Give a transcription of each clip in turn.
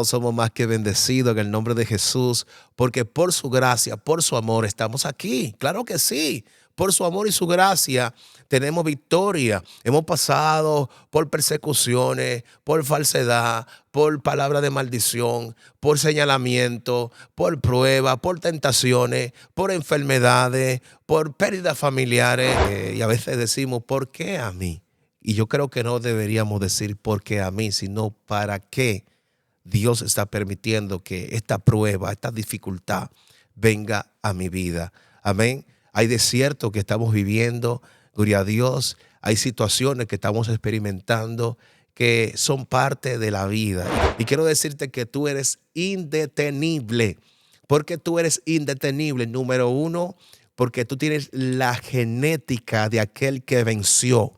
Somos más que bendecidos en el nombre de Jesús, porque por su gracia, por su amor, estamos aquí. Claro que sí. Por su amor y su gracia tenemos victoria. Hemos pasado por persecuciones, por falsedad, por palabra de maldición, por señalamiento, por pruebas, por tentaciones, por enfermedades, por pérdidas familiares. Y a veces decimos, ¿por qué a mí? Y yo creo que no deberíamos decir por qué a mí, sino para qué Dios está permitiendo que esta prueba, esta dificultad venga a mi vida. Amén. Hay desiertos que estamos viviendo, gloria a Dios. Hay situaciones que estamos experimentando que son parte de la vida. Y quiero decirte que tú eres indetenible. ¿Por qué tú eres indetenible? Número uno, porque tú tienes la genética de aquel que venció,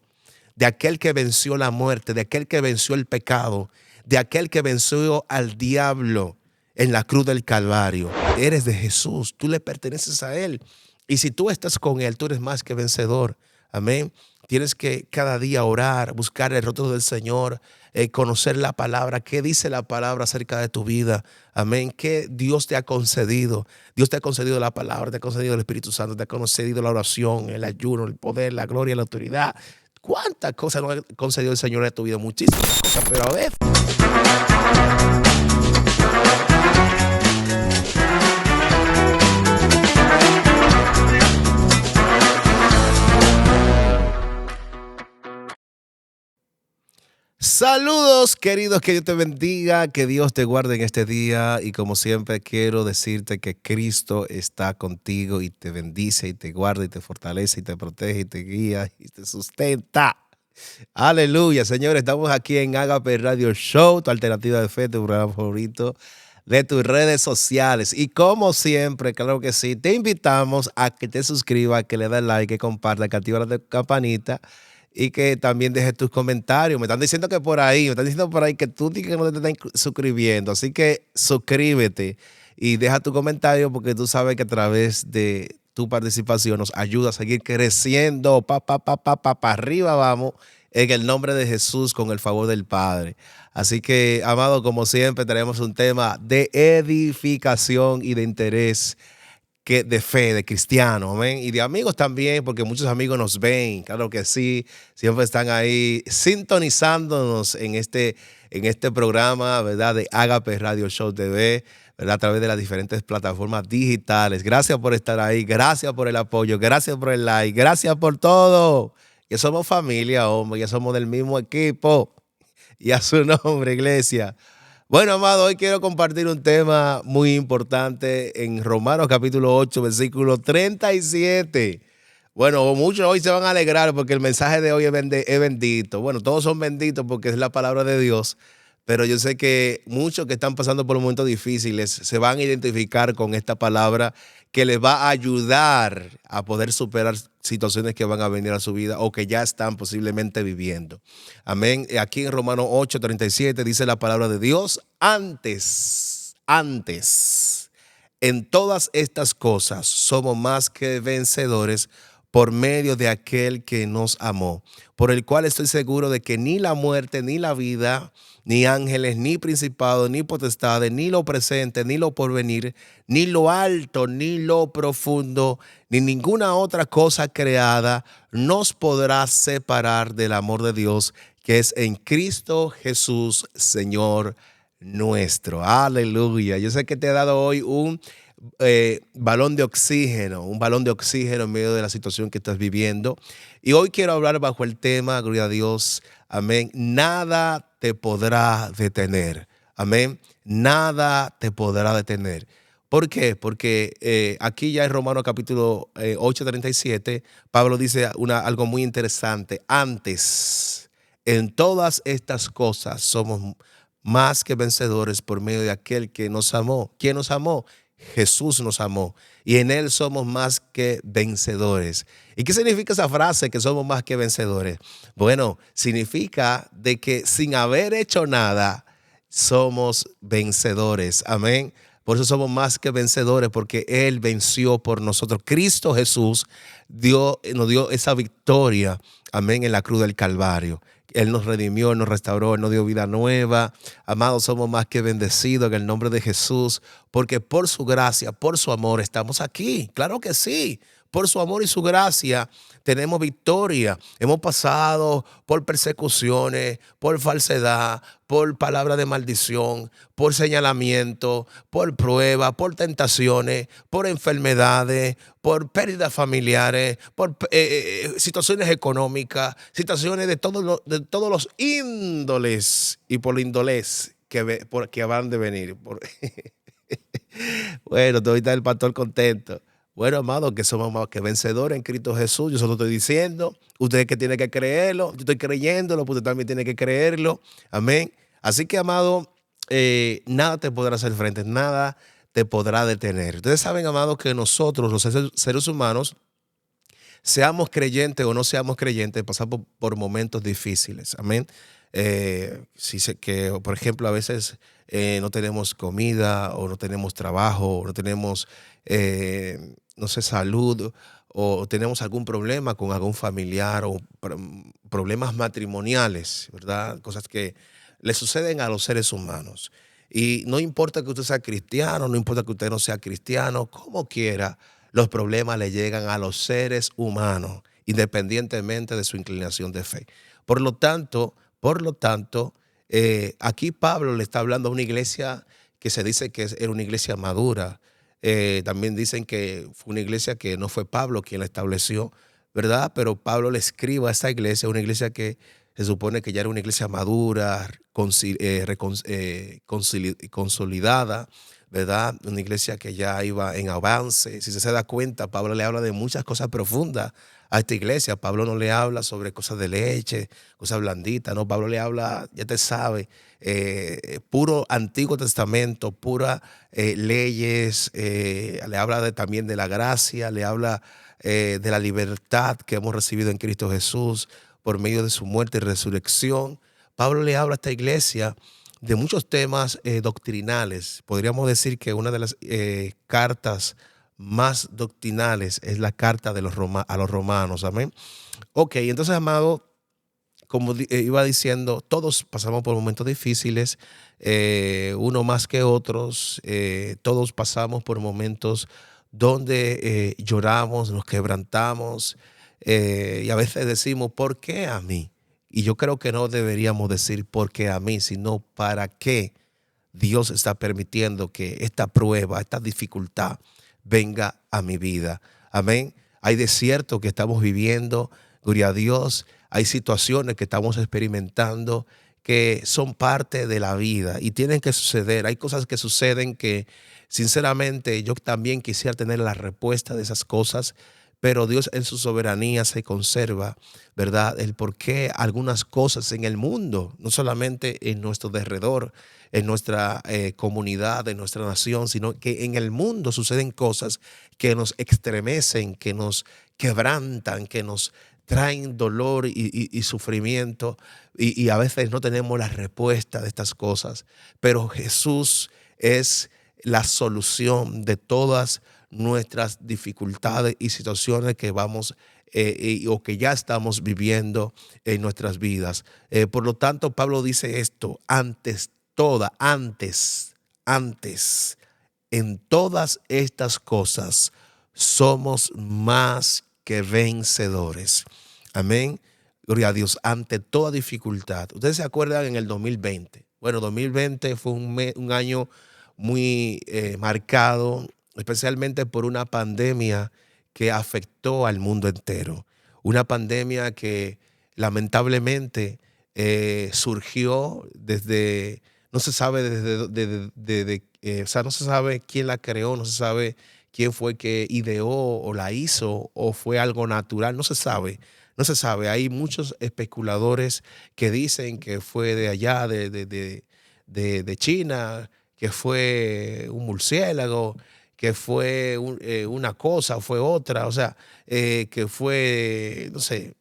de aquel que venció la muerte, de aquel que venció el pecado, de aquel que venció al diablo en la cruz del Calvario. Eres de Jesús, tú le perteneces a Él. Y si tú estás con Él, tú eres más que vencedor. Amén. Tienes que cada día orar, buscar el rostro del Señor, conocer la palabra. ¿Qué dice la palabra acerca de tu vida? Amén. ¿Qué Dios te ha concedido? Dios te ha concedido la palabra, te ha concedido el Espíritu Santo, te ha concedido la oración, el ayuno, el poder, la gloria, la autoridad. ¿Cuántas cosas nos ha concedido el Señor en tu vida? Muchísimas cosas, pero a ver. Saludos, queridos, que Dios te bendiga, que Dios te guarde en este día y como siempre quiero decirte que Cristo está contigo y te bendice y te guarda y te fortalece y te protege y te guía y te sustenta. Aleluya, señores, estamos aquí en Agape Radio Show, tu alternativa de fe, tu programa favorito de tus redes sociales. Y como siempre, claro que sí, te invitamos a que te suscribas, que le des like, que compartas, que activa la campanita y que también dejes tus comentarios. Me están diciendo que tú que no te estás suscribiendo, así que suscríbete y deja tu comentario porque tú sabes que a través de tu participación nos ayuda a seguir creciendo. Arriba vamos en el nombre de Jesús con el favor del Padre. Así que, amado, como siempre, tenemos un tema de edificación y de interés de fe, de cristiano, amén, y de amigos también, porque muchos amigos nos ven, claro que sí, siempre están ahí sintonizándonos en este programa, ¿verdad? De Agape Radio Show TV, ¿verdad? A través de las diferentes plataformas digitales. Gracias por estar ahí, gracias por el apoyo, gracias por el like, gracias por todo. Que somos familia, hombre, ya somos del mismo equipo. Y a su nombre, iglesia. Bueno, amado, hoy quiero compartir un tema muy importante en Romanos capítulo 8, versículo 37. Bueno, muchos hoy se van a alegrar porque el mensaje de hoy es bendito. Bueno, todos son benditos porque es la palabra de Dios, pero yo sé que muchos que están pasando por momentos difíciles se van a identificar con esta palabra que les va a ayudar a poder superar situaciones que van a venir a su vida o que ya están posiblemente viviendo. Amén. Aquí en Romanos 8:37 dice la palabra de Dios, antes, en todas estas cosas somos más que vencedores por medio de aquel que nos amó, por el cual estoy seguro de que ni la muerte, ni la vida, ni ángeles, ni principados, ni potestades, ni lo presente, ni lo porvenir, ni lo alto, ni lo profundo, ni ninguna otra cosa creada nos podrá separar del amor de Dios que es en Cristo Jesús, Señor nuestro. Aleluya. Yo sé que te he dado hoy un balón de oxígeno, en medio de la situación que estás viviendo. Y hoy quiero hablar bajo el tema, gloria a Dios, amén, nada te podrá detener, amén, nada te podrá detener. ¿Por qué? Porque aquí ya en Romanos capítulo 8:37, Pablo dice algo muy interesante. Antes, en todas estas cosas somos más que vencedores por medio de aquel que nos amó. ¿Quién nos amó? Jesús nos amó y en Él somos más que vencedores. ¿Y qué significa esa frase, que somos más que vencedores? Bueno, significa de que sin haber hecho nada, somos vencedores. Amén. Por eso somos más que vencedores, porque Él venció por nosotros. Cristo Jesús nos dio esa victoria, amén, en la cruz del Calvario. Él nos redimió, Él nos restauró, Él nos dio vida nueva. Amados, somos más que bendecidos en el nombre de Jesús, porque por su gracia, por su amor, estamos aquí. Claro que sí. Por su amor y su gracia tenemos victoria. Hemos pasado por persecuciones, por falsedad, por palabra de maldición, por señalamiento, por pruebas, por tentaciones, por enfermedades, por pérdidas familiares, por situaciones económicas, situaciones de todos los índoles y por índoles que van de venir. Bueno, ahorita el pastor contento. Bueno, amados, que somos más que vencedores en Cristo Jesús. Yo solo estoy diciendo, usted que tiene que creerlo, yo estoy creyéndolo, pues usted también tiene que creerlo. Amén. Así que, amado, nada te podrá hacer frente, nada te podrá detener. Ustedes saben, amados, que nosotros, los seres humanos, seamos creyentes o no seamos creyentes, pasamos por momentos difíciles. Amén. Si sé que, por ejemplo, a veces no tenemos comida o no tenemos trabajo o no tenemos, no sé, salud o tenemos algún problema con algún familiar o problemas matrimoniales, ¿verdad? Cosas que le suceden a los seres humanos. Y no importa que usted sea cristiano, no importa que usted no sea cristiano, como quiera, los problemas le llegan a los seres humanos, independientemente de su inclinación de fe. Por lo tanto, aquí Pablo le está hablando a una iglesia que se dice que era una iglesia madura. También dicen que fue una iglesia que no fue Pablo quien la estableció, ¿verdad? Pero Pablo le escribe a esta iglesia, una iglesia que se supone que ya era una iglesia madura, consolidada, ¿verdad? Una iglesia que ya iba en avance. Si se da cuenta, Pablo le habla de muchas cosas profundas a esta iglesia. Pablo no le habla sobre cosas de leche, cosas blanditas, no. Pablo le habla, ya te sabe, puro Antiguo Testamento, pura leyes, le habla también de la gracia, le habla de la libertad que hemos recibido en Cristo Jesús por medio de su muerte y resurrección. Pablo le habla a esta iglesia de muchos temas doctrinales. Podríamos decir que una de las cartas más doctrinales es la carta de a los romanos. Amén. Ok, entonces, amado, como iba diciendo, todos pasamos por momentos difíciles, uno más que otros. Todos pasamos por momentos donde lloramos, nos quebrantamos, y a veces decimos, ¿por qué a mí? Y yo creo que no deberíamos decir por qué a mí, sino para qué Dios está permitiendo que esta prueba, esta dificultad venga a mi vida. Amén. Hay desiertos que estamos viviendo, gloria a Dios. Hay situaciones que estamos experimentando que son parte de la vida y tienen que suceder. Hay cosas que suceden que, sinceramente, yo también quisiera tener la respuesta de esas cosas, pero Dios en su soberanía se conserva, ¿verdad? El por qué algunas cosas en el mundo, no solamente en nuestro derredor, en nuestra comunidad, en nuestra nación, sino que en el mundo suceden cosas que nos estremecen, que nos quebrantan, que nos traen dolor y sufrimiento, y a veces no tenemos la respuesta de estas cosas, pero Jesús es la solución de todas nuestras dificultades y situaciones que vamos o que ya estamos viviendo en nuestras vidas. Por lo tanto, Pablo dice esto: antes, en todas estas cosas somos más que vencedores. Amén. Gloria a Dios, ante toda dificultad. Ustedes se acuerdan en el 2020. Bueno, 2020 fue un año muy marcado, especialmente por una pandemia que afectó al mundo entero. Una pandemia que lamentablemente surgió desde, no se sabe o sea, no se sabe quién la creó, no se sabe quién fue que ideó o la hizo o fue algo natural, no se sabe. No se sabe, hay muchos especuladores que dicen que fue de allá, de China, que fue un murciélago, que fue una cosa, fue otra, o sea, que fue, no sé,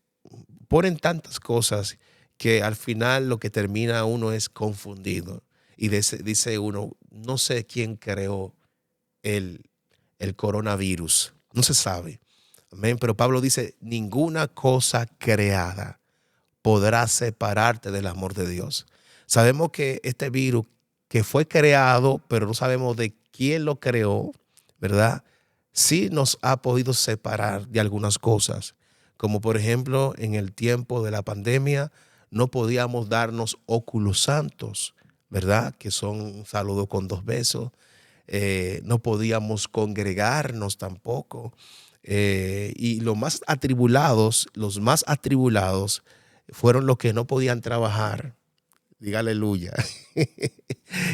ponen tantas cosas que al final lo que termina uno es confundido. Y dice uno, no sé quién creó el, el coronavirus. No se sabe. Amén. Pero Pablo dice, ninguna cosa creada podrá separarte del amor de Dios. Sabemos que este virus que fue creado, pero no sabemos de quién lo creó, ¿verdad? Sí nos ha podido separar de algunas cosas, como por ejemplo en el tiempo de la pandemia no podíamos darnos óculos santos, ¿verdad? Que son un saludo con 2 besos. No podíamos congregarnos tampoco. Y los más atribulados fueron los que no podían trabajar, diga aleluya,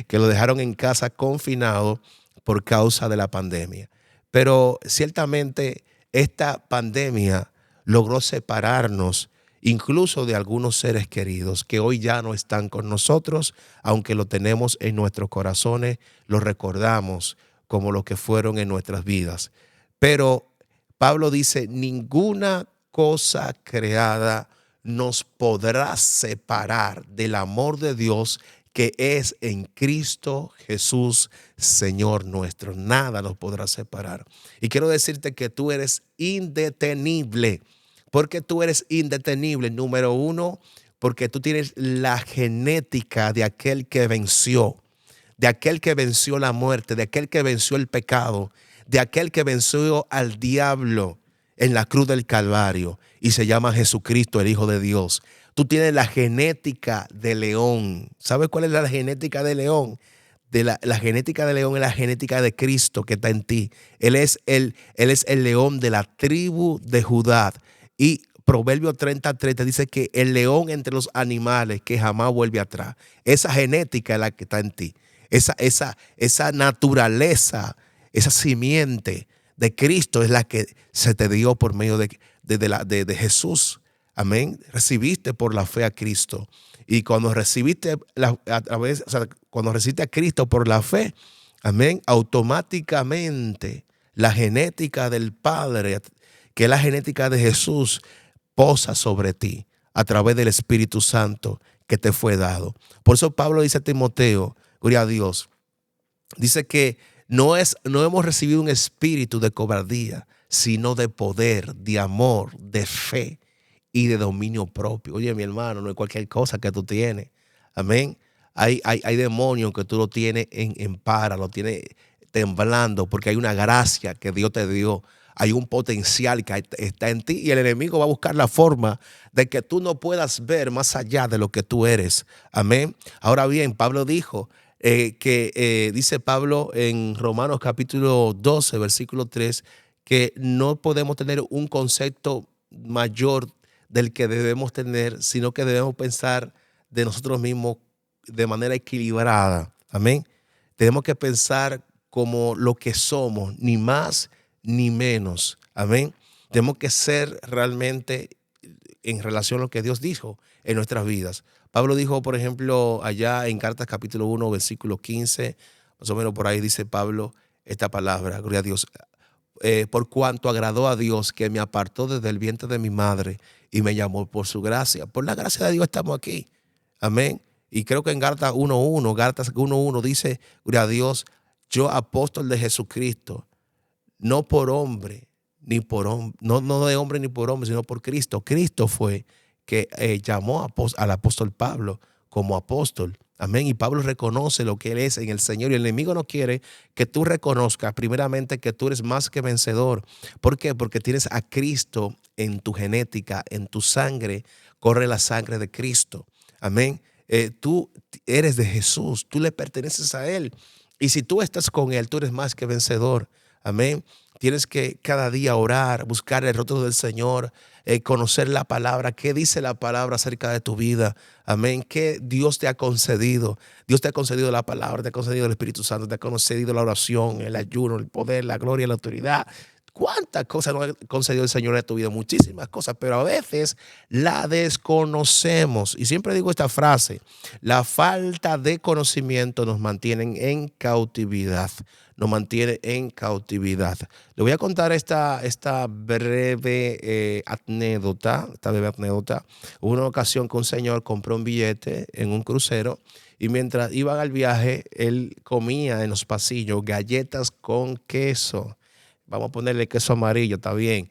que lo dejaron en casa confinado por causa de la pandemia. Pero ciertamente esta pandemia logró separarnos incluso de algunos seres queridos que hoy ya no están con nosotros, aunque lo tenemos en nuestros corazones, lo recordamos como lo que fueron en nuestras vidas. Pero Pablo dice, ninguna cosa creada nos podrá separar del amor de Dios que es en Cristo Jesús, Señor nuestro. Nada nos podrá separar. Y quiero decirte que tú eres indetenible. ¿Por qué tú eres indetenible? Número uno, porque tú tienes la genética de aquel que venció, de aquel que venció la muerte, de aquel que venció el pecado, de aquel que venció al diablo en la cruz del Calvario y se llama Jesucristo, el Hijo de Dios. Tú tienes la genética de león. ¿Sabes cuál es la genética de león? La genética de león es la genética de Cristo que está en ti. Él es el león de la tribu de Judá. Y Proverbio 30:30 dice que el león entre los animales que jamás vuelve atrás. Esa genética es la que está en ti. Esa naturaleza, esa simiente de Cristo es la que se te dio por medio de Jesús. Amén. Recibiste por la fe a Cristo. Y cuando recibiste cuando recibiste a Cristo por la fe, amén, automáticamente la genética del Padre, que es la genética de Jesús, posa sobre ti a través del Espíritu Santo que te fue dado. Por eso Pablo dice a Timoteo, gloria a Dios, dice que no hemos recibido un espíritu de cobardía, sino de poder, de amor, de fe y de dominio propio. Oye, mi hermano, no es cualquier cosa que tú tienes. Amén. Hay demonios que tú lo tienes en para, lo tienes temblando porque hay una gracia que Dios te dio. Hay un potencial que está en ti y el enemigo va a buscar la forma de que tú no puedas ver más allá de lo que tú eres. Amén. Ahora bien, Pablo dijo dice Pablo en Romanos capítulo 12, versículo 3, que no podemos tener un concepto mayor del que debemos tener, sino que debemos pensar de nosotros mismos de manera equilibrada. Amén. Tenemos que pensar como lo que somos, ni más ni menos. Amén. Tenemos que ser realmente en relación a lo que Dios dijo en nuestras vidas. Pablo dijo, por ejemplo, allá en Gálatas capítulo 1, versículo 15, más o menos por ahí dice Pablo esta palabra, gloria a Dios. Por cuanto agradó a Dios que me apartó desde el vientre de mi madre y me llamó por su gracia. Por la gracia de Dios estamos aquí. Amén. Y creo que en Gálatas 1:1 dice, gloria a Dios, yo apóstol de Jesucristo, no por hombre, ni por hombre, no de hombre ni por hombre, sino por Cristo. Cristo fue que llamó al apóstol Pablo como apóstol. Amén. Y Pablo reconoce lo que él es en el Señor. Y el enemigo no quiere que tú reconozcas primeramente que tú eres más que vencedor. ¿Por qué? Porque tienes a Cristo en tu genética, en tu sangre. Corre la sangre de Cristo. Amén. Tú eres de Jesús. Tú le perteneces a Él. Y si tú estás con Él, tú eres más que vencedor. Amén. Tienes que cada día orar, buscar el rostro del Señor, conocer la palabra. ¿Qué dice la palabra acerca de tu vida? Amén. ¿Qué Dios te ha concedido? Dios te ha concedido la palabra, te ha concedido el Espíritu Santo, te ha concedido la oración, el ayuno, el poder, la gloria, la autoridad. ¿Cuántas cosas nos ha concedido el Señor en tu vida? Muchísimas cosas, pero a veces la desconocemos. Y siempre digo esta frase: la falta de conocimiento nos mantiene en cautividad. Nos mantiene en cautividad. Le voy a contar esta breve anécdota. Hubo una ocasión que un señor compró un billete en un crucero y mientras iban al viaje, él comía en los pasillos galletas con queso. Vamos a ponerle queso amarillo, está bien.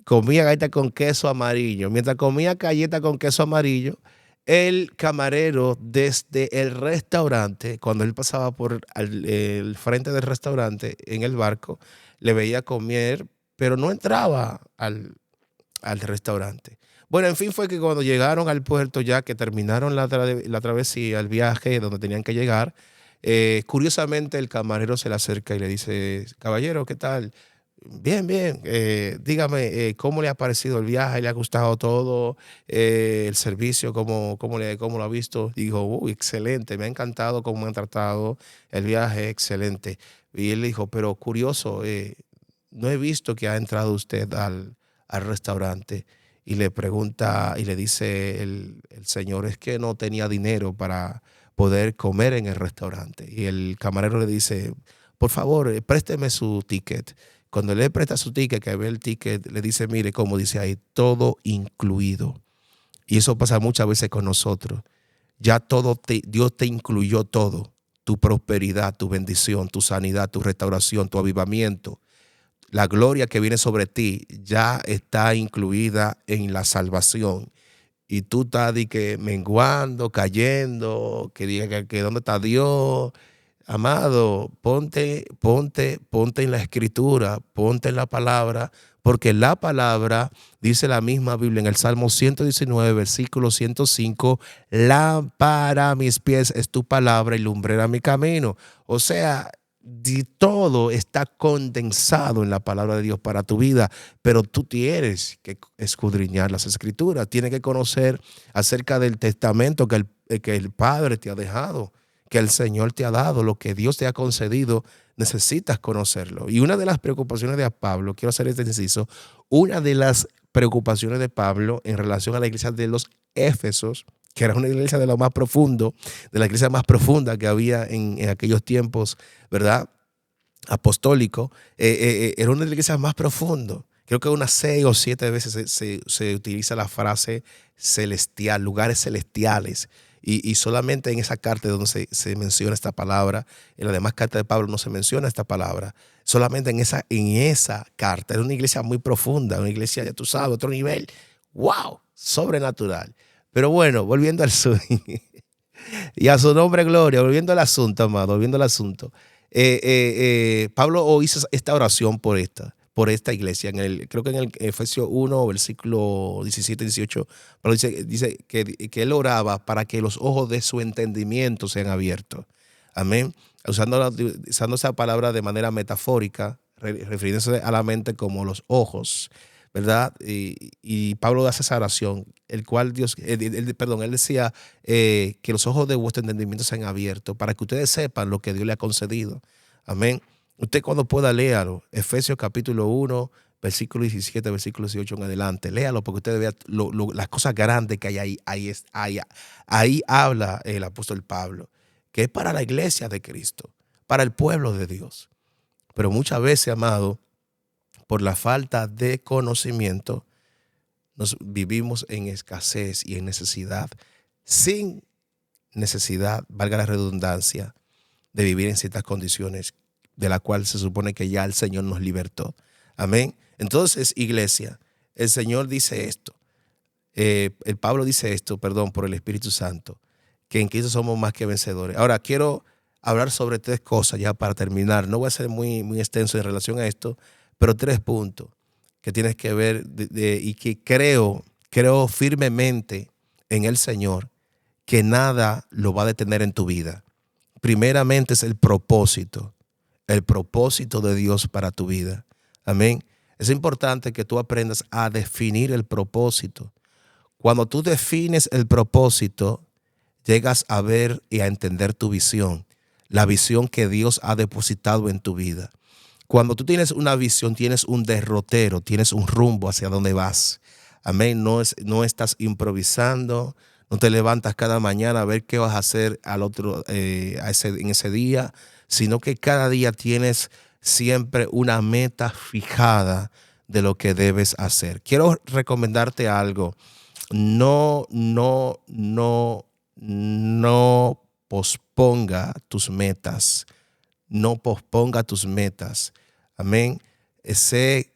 Comía galletas con queso amarillo. Mientras comía galletas con queso amarillo, el camarero desde el restaurante, cuando él pasaba por el frente del restaurante en el barco, le veía comer, pero no entraba al restaurante. Bueno, en fin, fue que cuando llegaron al puerto, ya que terminaron la travesía, el viaje donde tenían que llegar, curiosamente el camarero se le acerca y le dice: caballero, ¿qué tal? Bien, bien. Dígame, ¿cómo le ha parecido el viaje? ¿Le ha gustado todo? ¿El servicio? ¿Cómo lo ha visto? Dijo: uy, excelente, me ha encantado cómo me han tratado, el viaje, excelente. Y él le dijo: pero curioso, no he visto que ha entrado usted al restaurante. Y le pregunta y le dice el señor: es que no tenía dinero para poder comer en el restaurante. Y el camarero le dice: por favor, présteme su ticket. Cuando le presta su ticket, que ve el ticket, le dice: mire, como dice ahí, todo incluido. Y eso pasa muchas veces con nosotros. Ya Dios te incluyó todo: tu prosperidad, tu bendición, tu sanidad, tu restauración, tu avivamiento. La gloria que viene sobre ti ya está incluida en la salvación. Y tú estás menguando, cayendo, que diga que dónde está Dios. Amado, ponte en la escritura, ponte en la palabra, porque la palabra, dice la misma Biblia en el Salmo 119, versículo 105, lámpara a mis pies es tu palabra y lumbrera mi camino. O sea, todo está condensado en la palabra de Dios para tu vida, pero tú tienes que escudriñar las escrituras, tienes que conocer acerca del testamento que el Padre te ha dejado, que el Señor te ha dado, lo que Dios te ha concedido. Necesitas conocerlo. Y una de las preocupaciones de Pablo, quiero hacer este inciso, una de las preocupaciones de Pablo en relación a la iglesia de los Éfesos, que era una iglesia de lo más profundo, de la iglesia más profunda que había en aquellos tiempos, ¿verdad? Apostólico, era una de las iglesias más profundas. Creo que unas 6 o 7 veces se utiliza la frase celestial, lugares celestiales. Y solamente en esa carta donde se menciona esta palabra. En las demás cartas de Pablo no se menciona esta palabra. Solamente en esa carta. Era una iglesia muy profunda, una iglesia, ya tú sabes, otro nivel. ¡Wow! Sobrenatural. Pero bueno, volviendo al y a su nombre gloria, volviendo al asunto, amado, volviendo al asunto. Pablo hizo esta oración por esta iglesia. Creo que en el Efesios 1, versículo 17 y 18, Pablo dice que él oraba para que los ojos de su entendimiento sean abiertos. Amén. Usando esa palabra de manera metafórica, refiriéndose a la mente como los ojos, ¿verdad? Y Pablo hace esa oración, el cual él decía que los ojos de vuestro entendimiento sean abiertos para que ustedes sepan lo que Dios le ha concedido. Amén. Usted cuando pueda léalo, Efesios capítulo 1, versículo 17, versículo 18 en adelante. Léalo porque usted vea las cosas grandes que hay ahí. Ahí habla el apóstol Pablo, que es para la iglesia de Cristo, para el pueblo de Dios. Pero muchas veces, amado, por la falta de conocimiento, nos vivimos en escasez y en necesidad, sin necesidad, valga la redundancia, de vivir en ciertas condiciones de la cual se supone que ya el Señor nos libertó. Amén. Entonces, iglesia, el Señor dice esto, el Pablo dice esto, por el Espíritu Santo, que en Cristo somos más que vencedores. Ahora, quiero hablar sobre 3 cosas ya para terminar. No voy a ser muy extenso en relación a esto, pero 3 puntos que tienes que ver y que creo firmemente en el Señor que nada lo va a detener en tu vida. Primeramente es el propósito de Dios para tu vida. Amén. Es importante que tú aprendas a definir el propósito. Cuando tú defines el propósito, llegas a ver y a entender tu visión, la visión que Dios ha depositado en tu vida. Cuando tú tienes una visión, tienes un derrotero, tienes un rumbo hacia dónde vas. Amén. No estás improvisando, no te levantas cada mañana a ver qué vas a hacer en ese día, sino que cada día tienes siempre una meta fijada de lo que debes hacer. Quiero recomendarte algo. No posponga tus metas. No posponga tus metas. Amén. Sé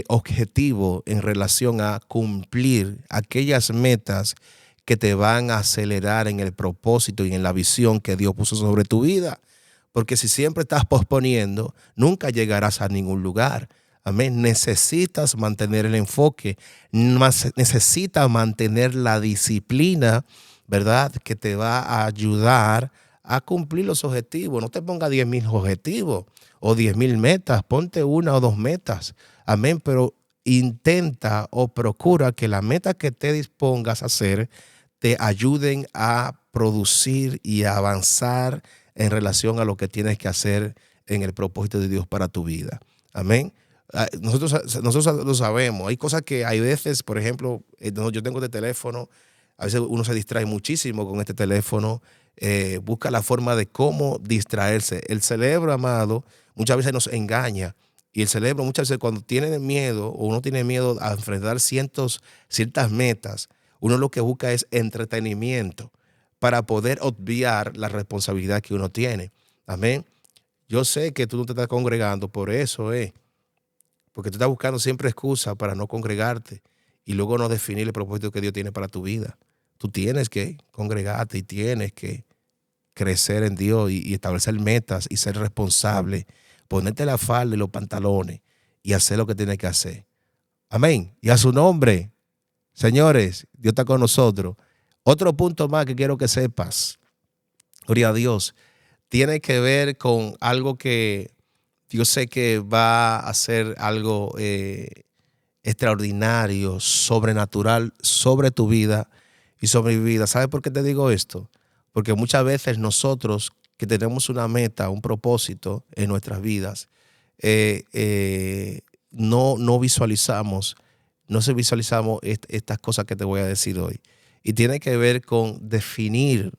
objetivo en relación a cumplir aquellas metas que te van a acelerar en el propósito y en la visión que Dios puso sobre tu vida. Porque si siempre estás posponiendo, nunca llegarás a ningún lugar. Amén. Necesitas mantener el enfoque, necesitas mantener la disciplina, ¿verdad? Que te va a ayudar a cumplir los objetivos. No te pongas 10,000 objetivos o 10,000 metas, ponte una o dos metas. Amén. Pero intenta o procura que la meta que te dispongas a hacer te ayuden a producir y a avanzar en relación a lo que tienes que hacer en el propósito de Dios para tu vida. Amén. Nosotros lo sabemos. Hay cosas que hay veces, por ejemplo, yo tengo este teléfono, a veces uno se distrae muchísimo con este teléfono, busca la forma de cómo distraerse. El cerebro, amado, muchas veces nos engaña. Y el cerebro muchas veces cuando tiene miedo o uno tiene miedo a enfrentar ciertas metas, uno lo que busca es entretenimiento para poder obviar la responsabilidad que uno tiene. Amén. Yo sé que tú no te estás congregando por eso, porque tú estás buscando siempre excusas para no congregarte y luego no definir el propósito que Dios tiene para tu vida. Tú tienes que congregarte y tienes que crecer en Dios y establecer metas y ser responsable, ponerte la falda y los pantalones y hacer lo que tienes que hacer. Amén. Y a su nombre, señores, Dios está con nosotros. Otro punto más que quiero que sepas, gloria a Dios, tiene que ver con algo que yo sé que va a ser algo extraordinario, sobrenatural sobre tu vida y sobre mi vida. ¿Sabes por qué te digo esto? Porque muchas veces nosotros que tenemos una meta, un propósito en nuestras vidas, no visualizamos, estas cosas que te voy a decir hoy. Y tiene que ver con definir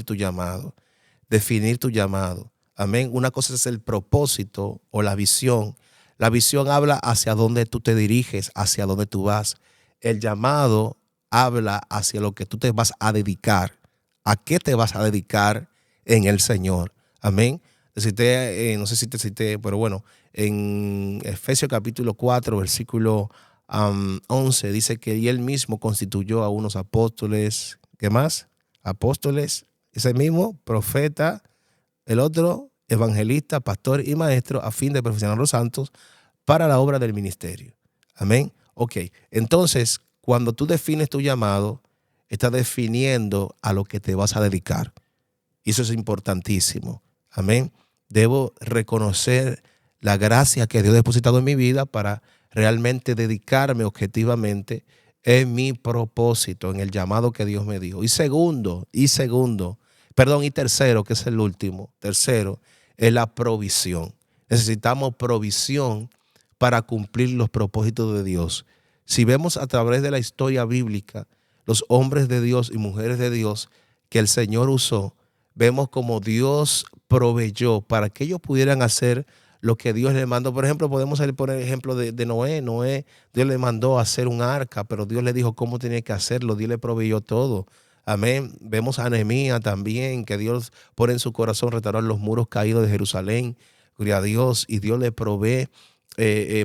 tu llamado, definir tu llamado. Amén. Una cosa es el propósito o la visión. La visión habla hacia dónde tú te diriges, hacia dónde tú vas. El llamado habla hacia lo que tú te vas a dedicar. ¿A qué te vas a dedicar en el Señor? Amén. No sé si te cité, pero bueno, en Efesios capítulo 4, versículo 11, dice que y él mismo constituyó a unos apóstoles. ¿Qué más? Apóstoles, ese mismo, profeta, el otro, evangelista, pastor y maestro, a fin de perfeccionar a los santos para la obra del ministerio. Amén. Ok, entonces, cuando tú defines tu llamado, estás definiendo a lo que te vas a dedicar. Y eso es importantísimo. Amén. Debo reconocer la gracia que Dios ha depositado en mi vida para realmente dedicarme objetivamente en mi propósito, en el llamado que Dios me dio. Y tercero, que es el último, tercero, es la provisión. Necesitamos provisión para cumplir los propósitos de Dios. Si vemos a través de la historia bíblica, los hombres de Dios y mujeres de Dios que el Señor usó, vemos como Dios proveyó para que ellos pudieran hacer lo que Dios les mandó. Por ejemplo, podemos poner el ejemplo de Noé. Noé, Dios le mandó a hacer un arca, pero Dios le dijo cómo tenía que hacerlo. Dios le proveyó todo. Amén. Vemos a Nehemías también, que Dios pone en su corazón restaurar los muros caídos de Jerusalén. Gloria a Dios. Y Dios le provee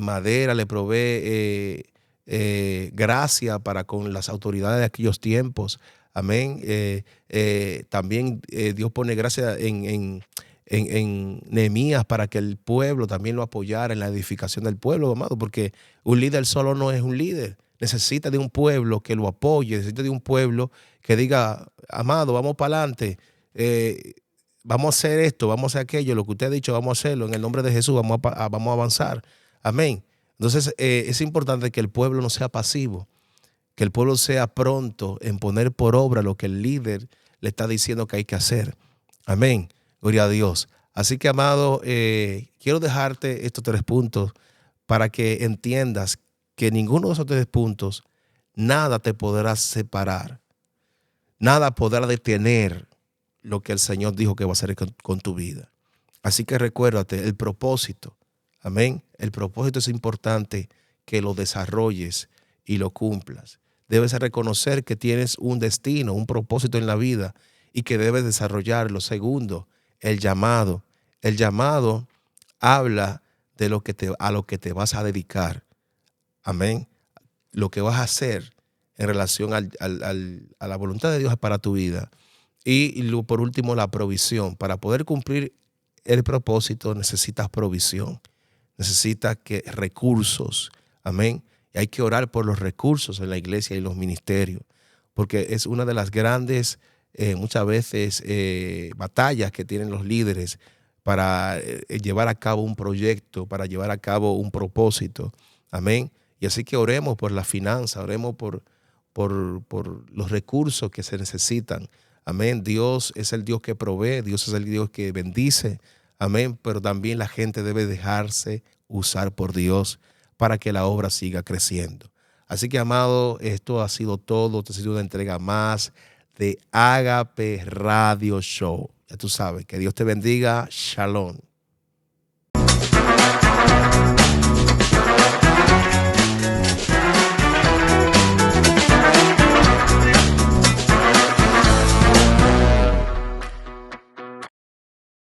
madera, le provee gracia para con las autoridades de aquellos tiempos. Amén. También Dios pone gracia en Nehemías para que el pueblo también lo apoyara en la edificación del pueblo, amado, porque un líder solo no es un líder. Necesita de un pueblo que lo apoye, necesita de un pueblo que diga, amado, vamos para adelante, vamos a hacer esto, vamos a hacer aquello, lo que usted ha dicho, vamos a hacerlo, en el nombre de Jesús vamos a avanzar. Amén. Entonces es importante que el pueblo no sea pasivo, que el pueblo sea pronto en poner por obra lo que el líder le está diciendo que hay que hacer. Amén. Gloria a Dios. Así que, amado, quiero dejarte estos 3 puntos para que entiendas que ninguno de esos 3 puntos, nada te podrá separar, nada podrá detener lo que el Señor dijo que va a hacer con tu vida. Así que recuérdate, el propósito, amén, el propósito es importante que lo desarrolles y lo cumplas. Debes reconocer que tienes un destino, un propósito en la vida y que debes desarrollarlo. Segundo, el llamado. El llamado habla de a lo que te vas a dedicar. Amén. Lo que vas a hacer en relación a la voluntad de Dios para tu vida. Por último, la provisión. Para poder cumplir el propósito necesitas provisión, necesitas recursos. Amén. Y hay que orar por los recursos en la iglesia y los ministerios, porque es una de las grandes, muchas veces, batallas que tienen los líderes para llevar a cabo un proyecto, para llevar a cabo un propósito. Amén. Y así que oremos por la finanza, oremos por los recursos que se necesitan. Amén. Dios es el Dios que provee, Dios es el Dios que bendice. Amén. Pero también la gente debe dejarse usar por Dios para que la obra siga creciendo. Así que, amado, esto ha sido todo. Esta ha sido una entrega más de Agape Radio Show. Ya tú sabes, que Dios te bendiga. Shalom.